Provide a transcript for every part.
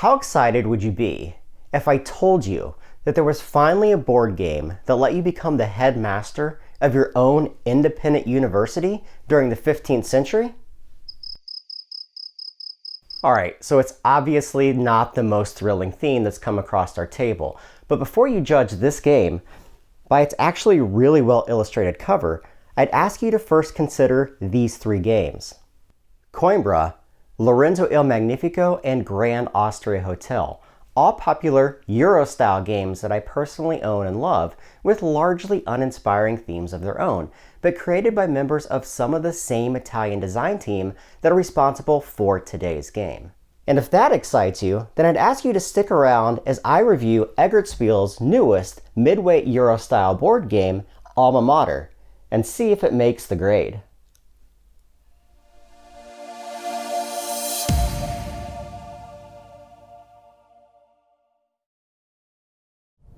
How excited would you be if I told you that there was finally a board game that let you become the headmaster of your own independent university during the 15th century? Alright, so it's obviously not the most thrilling theme that's come across our table, but before you judge this game by its actually really well illustrated cover, I'd ask you to first consider these three games: Coimbra, Lorenzo il Magnifico, and Grand Austria Hotel, all popular Euro-style games that I personally own and love, with largely uninspiring themes of their own, but created by members of some of the same Italian design team that are responsible for today's game. And if that excites you, then I'd ask you to stick around as I review Eggertspiele's newest midweight Euro-style board game, Alma Mater, and see if it makes the grade.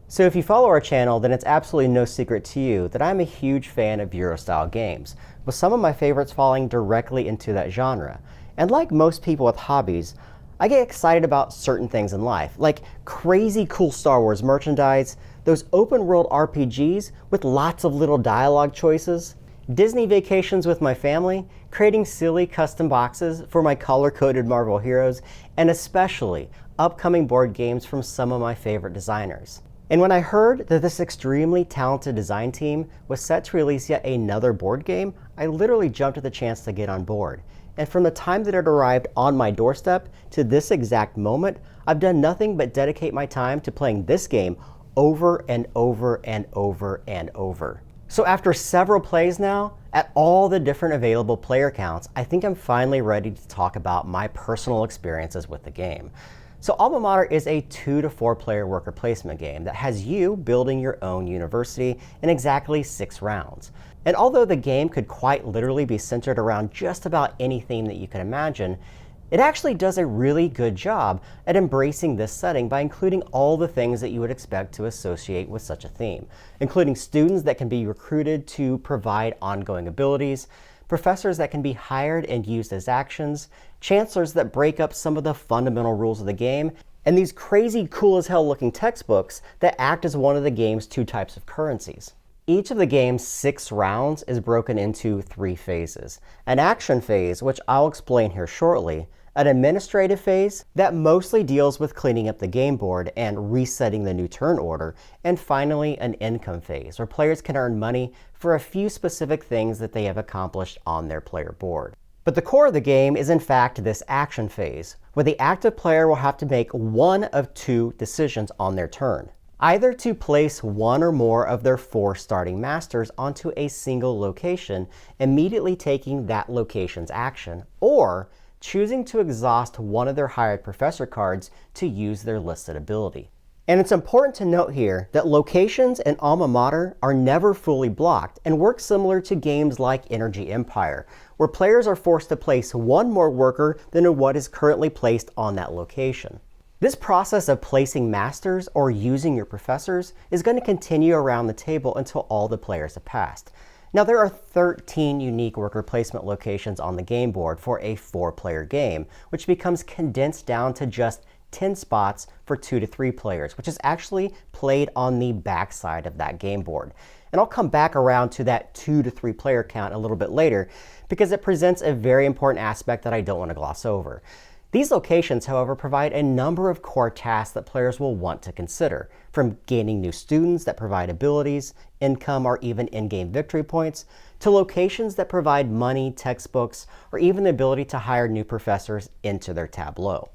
So if you follow our channel, then it's absolutely no secret to you that I'm a huge fan of Euro-style games, with some of my favorites falling directly into that genre. And like most people with hobbies, I get excited about certain things in life, like crazy cool Star Wars merchandise, those open world RPGs with lots of little dialogue choices, Disney vacations with my family, creating silly custom boxes for my color-coded Marvel heroes, and especially upcoming board games from some of my favorite designers. And when I heard that this extremely talented design team was set to release yet another board game, I literally jumped at the chance to get on board. And from the time that it arrived on my doorstep to this exact moment, I've done nothing but dedicate my time to playing this game over and over and over and over. So after several plays now, at all the different available player counts, I think I'm finally ready to talk about my personal experiences with the game. So Alma Mater is a 2 to 4 player worker placement game that has you building your own university in exactly 6 rounds. And although the game could quite literally be centered around just about any theme that you can imagine, it actually does a really good job at embracing this setting by including all the things that you would expect to associate with such a theme, including students that can be recruited to provide ongoing abilities, professors that can be hired and used as actions, chancellors that break up some of the fundamental rules of the game, and these crazy cool as hell looking textbooks that act as one of the game's 2 types of currencies. Each of the game's 6 rounds is broken into 3 phases. An action phase, which I'll explain here shortly, an administrative phase that mostly deals with cleaning up the game board and resetting the new turn order, and finally an income phase, where players can earn money for a few specific things that they have accomplished on their player board. But the core of the game is in fact this action phase, where the active player will have to make one of 2 decisions on their turn. Either to place one or more of their 4 starting masters onto a single location, immediately taking that location's action, or choosing to exhaust one of their hired professor cards to use their listed ability. And it's important to note here that locations in Alma Mater are never fully blocked and work similar to games like Energy Empire, where players are forced to place one more worker than what is currently placed on that location. This process of placing masters or using your professors is going to continue around the table until all the players have passed. Now there are 13 unique worker placement locations on the game board for a 4-player game, which becomes condensed down to just 10 spots for 2 to 3 players, which is actually played on the back side of that game board. And I'll come back around to that 2 to 3 player count a little bit later, because it presents a very important aspect that I don't want to gloss over. These locations, however, provide a number of core tasks that players will want to consider, from gaining new students that provide abilities, income, or even in-game victory points, to locations that provide money, textbooks, or even the ability to hire new professors into their tableau.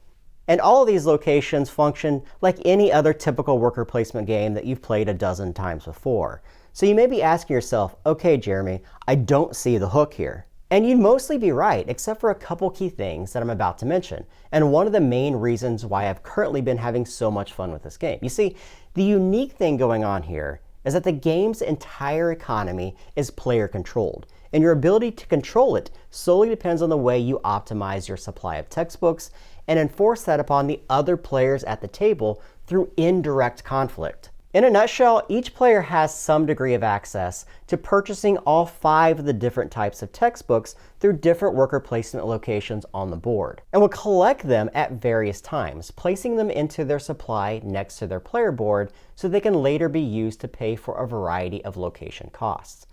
And all of these locations function like any other typical worker placement game that you've played a dozen times before. So you may be asking yourself, okay, Jeremy, I don't see the hook here. And you'd mostly be right, except for a couple key things that I'm about to mention, and one of the main reasons why I've currently been having so much fun with this game. You see, the unique thing going on here is that the game's entire economy is player controlled, and your ability to control it solely depends on the way you optimize your supply of textbooks and enforce that upon the other players at the table through indirect conflict. In a nutshell, each player has some degree of access to purchasing all 5 of the different types of textbooks through different worker placement locations on the board, and will collect them at various times, placing them into their supply next to their player board so they can later be used to pay for a variety of location costs.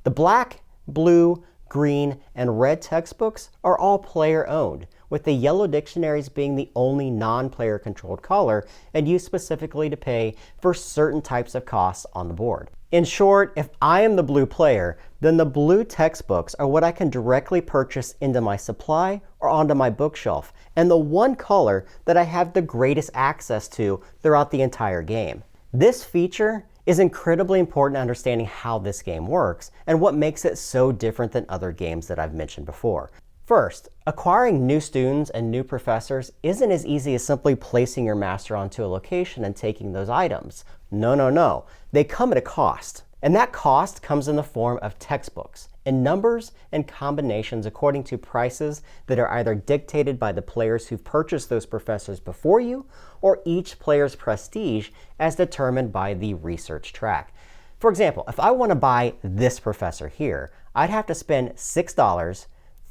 The black, blue, green, and red textbooks are all player-owned, with the yellow dictionaries being the only non-player controlled color and used specifically to pay for certain types of costs on the board. In short, if I am the blue player, then the blue textbooks are what I can directly purchase into my supply or onto my bookshelf, and the one color that I have the greatest access to throughout the entire game. This feature is incredibly important to understanding how this game works and what makes it so different than other games that I've mentioned before. First, acquiring new students and new professors isn't as easy as simply placing your master onto a location and taking those items. No. They come at a cost. And that cost comes in the form of textbooks, in numbers and combinations according to prices that are either dictated by the players who've purchased those professors before you, or each player's prestige as determined by the research track. For example, if I want to buy this professor here, I'd have to spend $6,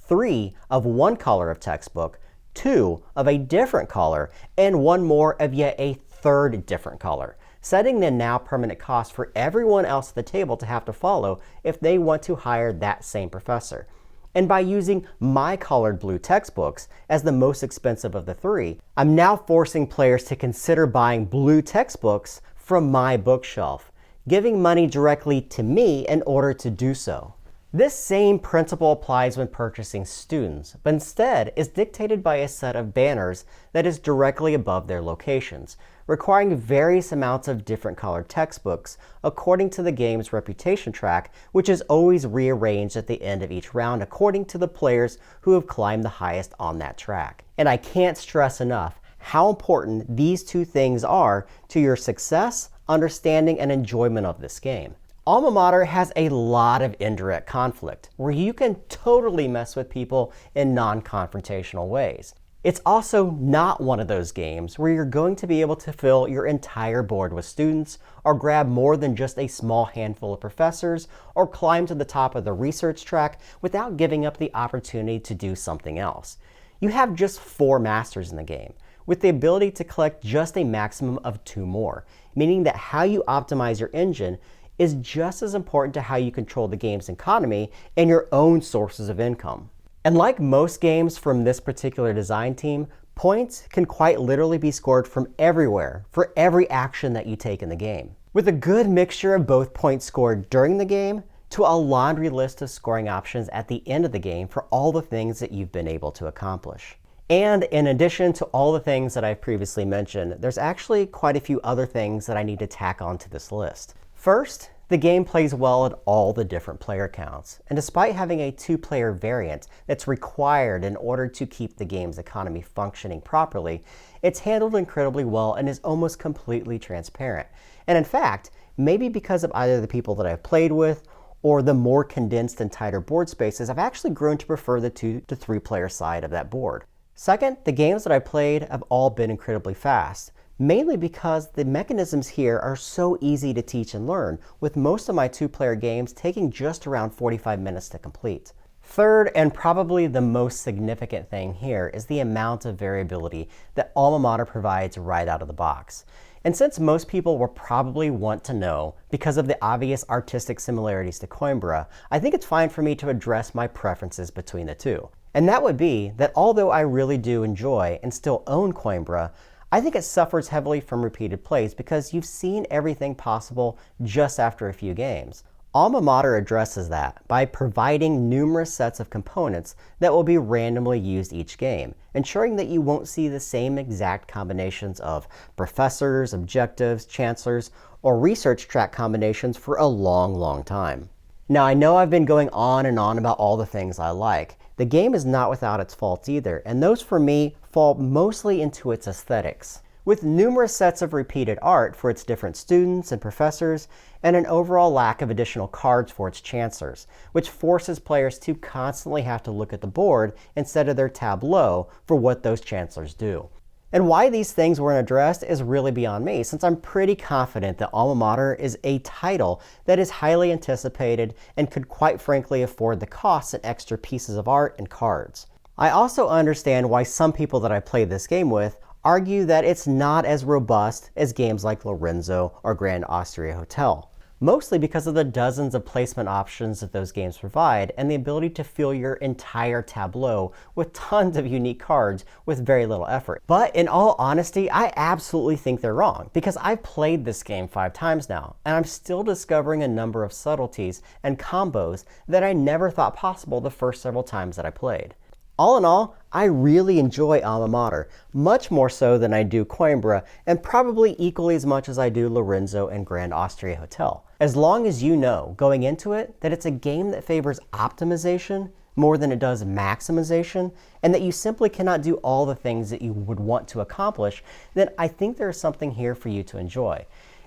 3 of one color of textbook, 2 of a different color, and 1 more of yet a third different color, setting the now permanent cost for everyone else at the table to have to follow if they want to hire that same professor. And by using my colored blue textbooks as the most expensive of the 3, I'm now forcing players to consider buying blue textbooks from my bookshelf, giving money directly to me in order to do so. This same principle applies when purchasing students, but instead is dictated by a set of banners that is directly above their locations, requiring various amounts of different colored textbooks according to the game's reputation track, which is always rearranged at the end of each round according to the players who have climbed the highest on that track. And I can't stress enough how important these 2 things are to your success, understanding, and enjoyment of this game. Alma Mater has a lot of indirect conflict, where you can totally mess with people in non-confrontational ways. It's also not one of those games where you're going to be able to fill your entire board with students, or grab more than just a small handful of professors, or climb to the top of the research track without giving up the opportunity to do something else. You have just 4 masters in the game, with the ability to collect just a maximum of 2 more, meaning that how you optimize your engine is just as important to how you control the game's economy and your own sources of income. And like most games from this particular design team, points can quite literally be scored from everywhere for every action that you take in the game, with a good mixture of both points scored during the game to a laundry list of scoring options at the end of the game for all the things that you've been able to accomplish. And in addition to all the things that I've previously mentioned, there's actually quite a few other things that I need to tack onto this list. First, the game plays well at all the different player counts, and despite having a 2-player variant that's required in order to keep the game's economy functioning properly, it's handled incredibly well and is almost completely transparent. And in fact, maybe because of either the people that I've played with or the more condensed and tighter board spaces, I've actually grown to prefer the 2 to 3 player side of that board. Second, the games that I've played have all been incredibly fast, mainly because the mechanisms here are so easy to teach and learn, with most of my 2-player games taking just around 45 minutes to complete. Third, and probably the most significant thing here, is the amount of variability that Alma Mater provides right out of the box. And since most people will probably want to know because of the obvious artistic similarities to Coimbra, I think it's fine for me to address my preferences between the 2. And that would be that although I really do enjoy and still own Coimbra, I think it suffers heavily from repeated plays because you've seen everything possible just after a few games. Alma Mater addresses that by providing numerous sets of components that will be randomly used each game, ensuring that you won't see the same exact combinations of professors, objectives, chancellors, or research track combinations for a long time. Now, I know I've been going on and on about all the things I like. The game is not without its faults either, and those for me fall mostly into its aesthetics, with numerous sets of repeated art for its different students and professors, and an overall lack of additional cards for its chancellors, which forces players to constantly have to look at the board instead of their tableau for what those chancellors do. And why these things weren't addressed is really beyond me, since I'm pretty confident that Alma Mater is a title that is highly anticipated and could quite frankly afford the costs and extra pieces of art and cards. I also understand why some people that I played this game with argue that it's not as robust as games like Lorenzo or Grand Austria Hotel. Mostly because of the dozens of placement options that those games provide and the ability to fill your entire tableau with tons of unique cards with very little effort. But in all honesty, I absolutely think they're wrong, because I've played this game 5 times now, and I'm still discovering a number of subtleties and combos that I never thought possible the first several times that I played. All in all, I really enjoy Alma Mater, much more so than I do Coimbra, and probably equally as much as I do Lorenzo and Grand Austria Hotel. As long as you know, going into it, that it's a game that favors optimization more than it does maximization, and that you simply cannot do all the things that you would want to accomplish, then I think there's something here for you to enjoy.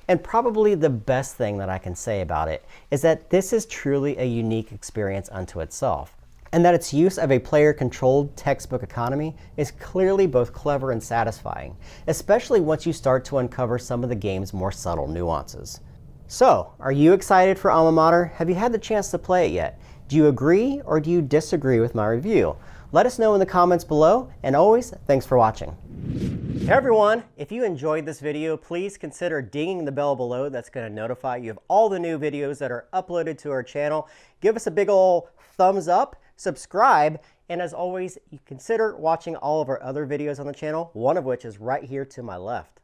And probably the best thing that I can say about it is that this is truly a unique experience unto itself, and that its use of a player-controlled textbook economy is clearly both clever and satisfying, especially once you start to uncover some of the game's more subtle nuances. So, are you excited for Alma Mater? Have you had the chance to play it yet? Do you agree or do you disagree with my review? Let us know in the comments below, and always, thanks for watching. Hey everyone, if you enjoyed this video, please consider dinging the bell below. That's going to notify you of all the new videos that are uploaded to our channel. Give us a big ol' thumbs up, subscribe, and as always, you consider watching all of our other videos on the channel, one of which is right here to my left.